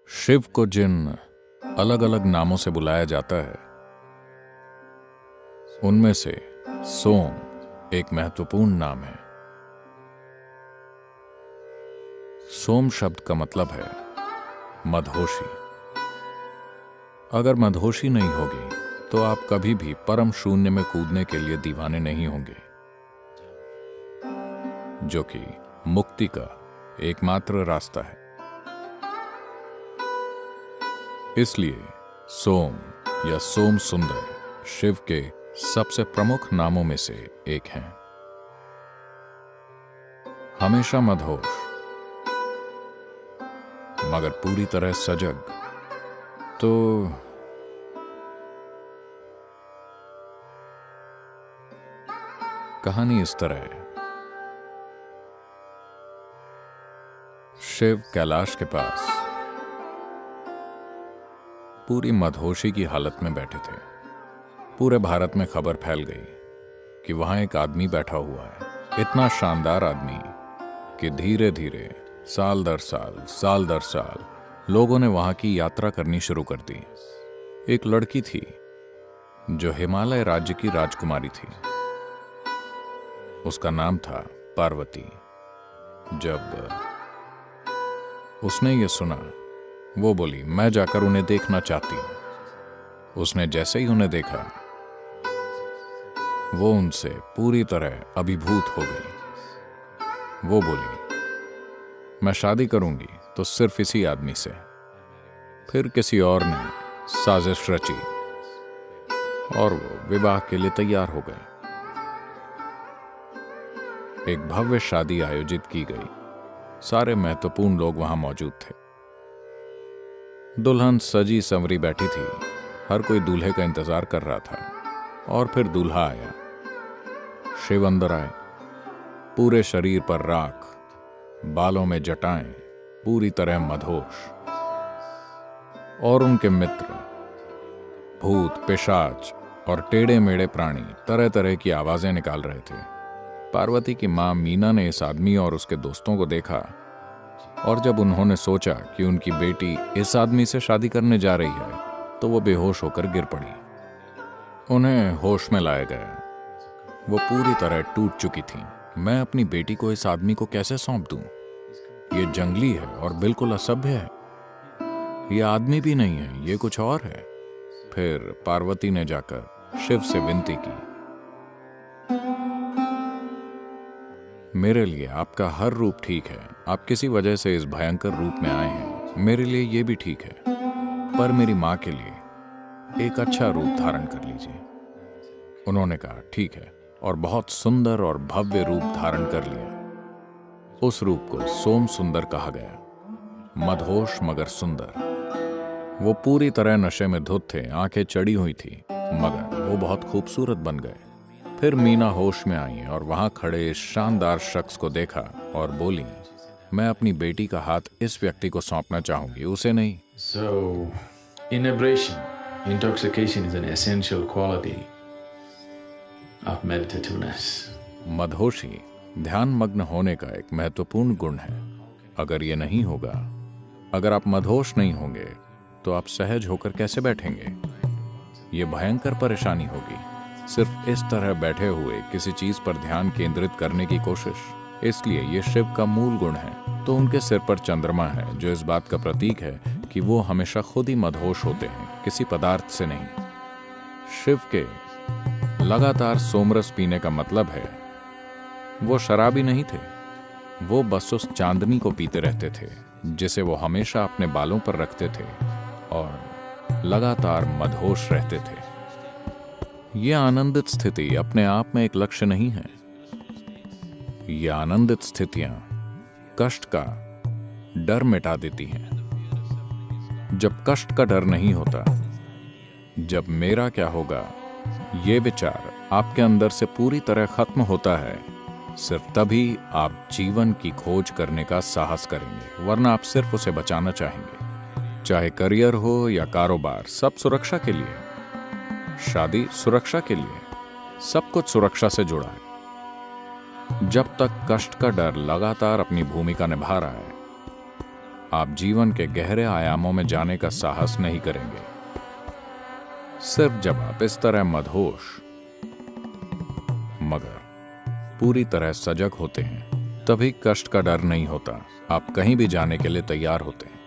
शिव को जिन अलग अलग नामों से बुलाया जाता है उनमें से सोम एक महत्वपूर्ण नाम है। सोम शब्द का मतलब है मदहोशी। अगर मदहोशी नहीं होगी तो आप कभी भी परम शून्य में कूदने के लिए दीवाने नहीं होंगे, जो कि मुक्ति का एकमात्र रास्ता है। इसलिए सोम या सोम सुंदर शिव के सबसे प्रमुख नामों में से एक हैं। हमेशा मदहोश मगर पूरी तरह सजग। तो कहानी इस तरह है। शिव कैलाश के पास पूरी मदहोशी की हालत में बैठे थे। पूरे भारत में खबर फैल गई कि वहां एक आदमी बैठा हुआ है, इतना शानदार आदमी कि धीरे धीरे साल दर साल लोगों ने वहां की यात्रा करनी शुरू कर दी। एक लड़की थी जो हिमालय राज्य की राजकुमारी थी। उसका नाम था पार्वती। जब उसने ये सुना, वो बोली, मैं जाकर उन्हें देखना चाहती हूं। उसने जैसे ही उन्हें देखा, वो उनसे पूरी तरह अभिभूत हो गई। वो बोली, मैं शादी करूंगी तो सिर्फ इसी आदमी से। फिर किसी और ने साजिश रची और वो विवाह के लिए तैयार हो गए। एक भव्य शादी आयोजित की गई। सारे महत्वपूर्ण लोग वहां मौजूद थे। दुल्हन सजी संवरी बैठी थी। हर कोई दूल्हे का इंतजार कर रहा था। और फिर दूल्हा आया। शिव अंदर आए। पूरे शरीर पर राख, बालों में जटाएं, पूरी तरह मदहोश। और उनके मित्र भूत, पिशाच और टेढ़े मेढ़े प्राणी तरह तरह की आवाजें निकाल रहे थे। पार्वती की मां मीना ने इस आदमी और उसके दोस्तों को देखा, और जब उन्होंने सोचा कि उनकी बेटी इस आदमी से शादी करने जा रही है, तो वो बेहोश होकर गिर पड़ी। उन्हें होश में लाया गया। वो पूरी तरह टूट चुकी थी। मैं अपनी बेटी को इस आदमी को कैसे सौंप दूं? ये जंगली है और बिल्कुल असभ्य है। ये आदमी भी नहीं है, ये कुछ और है। फिर पार्वती ने जाकर शिव से विनती की, मेरे लिए आपका हर रूप ठीक है। आप किसी वजह से इस भयंकर रूप में आए हैं, मेरे लिए यह भी ठीक है। पर मेरी मां के लिए एक अच्छा रूप धारण कर लीजिए। उन्होंने कहा, ठीक है, और बहुत सुंदर और भव्य रूप धारण कर लिया। उस रूप को सोम सुंदर कहा गया। मदहोश मगर सुंदर। वो पूरी तरह नशे में धुत थे, आंखें चढ़ी हुई थी, मगर वो बहुत खूबसूरत बन गए। फिर मीना होश में आई और वहां खड़े इस शानदार शख्स को देखा और बोली, मैं अपनी बेटी का हाथ इस व्यक्ति को सौंपना चाहूंगी, उसे नहीं। So, inebriation, intoxication is an essential quality of meditativeness. मदहोशी ध्यान मग्न होने का एक महत्वपूर्ण गुण है। अगर ये नहीं होगा, अगर आप मदहोश नहीं होंगे, तो आप सहज होकर कैसे बैठेंगे? ये भयंकर परेशानी होगी। सिर्फ इस तरह बैठे हुए किसी चीज पर ध्यान केंद्रित करने की कोशिश। इसलिए ये शिव का मूल गुण है। तो उनके सिर पर चंद्रमा है, जो इस बात का प्रतीक है कि वो हमेशा खुद ही मदहोश होते हैं, किसी पदार्थ से नहीं। शिव के लगातार सोमरस पीने का मतलब है वो शराबी नहीं थे। वो बस उस चांदनी को पीते रहते थे, जिसे वो हमेशा अपने बालों पर रखते थे, और लगातार मदहोश रहते थे। यह आनंदित स्थिति अपने आप में एक लक्ष्य नहीं है। ये आनंदित स्थितियां कष्ट का डर मिटा देती हैं। जब कष्ट का डर नहीं होता, जब मेरा क्या होगा ये विचार आपके अंदर से पूरी तरह खत्म होता है, सिर्फ तभी आप जीवन की खोज करने का साहस करेंगे, वरना आप सिर्फ उसे बचाना चाहेंगे। चाहे करियर हो या कारोबार, सब सुरक्षा के लिए। शादी सुरक्षा के लिए। सब कुछ सुरक्षा से जुड़ा है। जब तक कष्ट का डर लगातार अपनी भूमिका निभा रहा है, आप जीवन के गहरे आयामों में जाने का साहस नहीं करेंगे। सिर्फ जब आप इस तरह मदहोश मगर पूरी तरह सजग होते हैं, तभी कष्ट का डर नहीं होता। आप कहीं भी जाने के लिए तैयार होते हैं।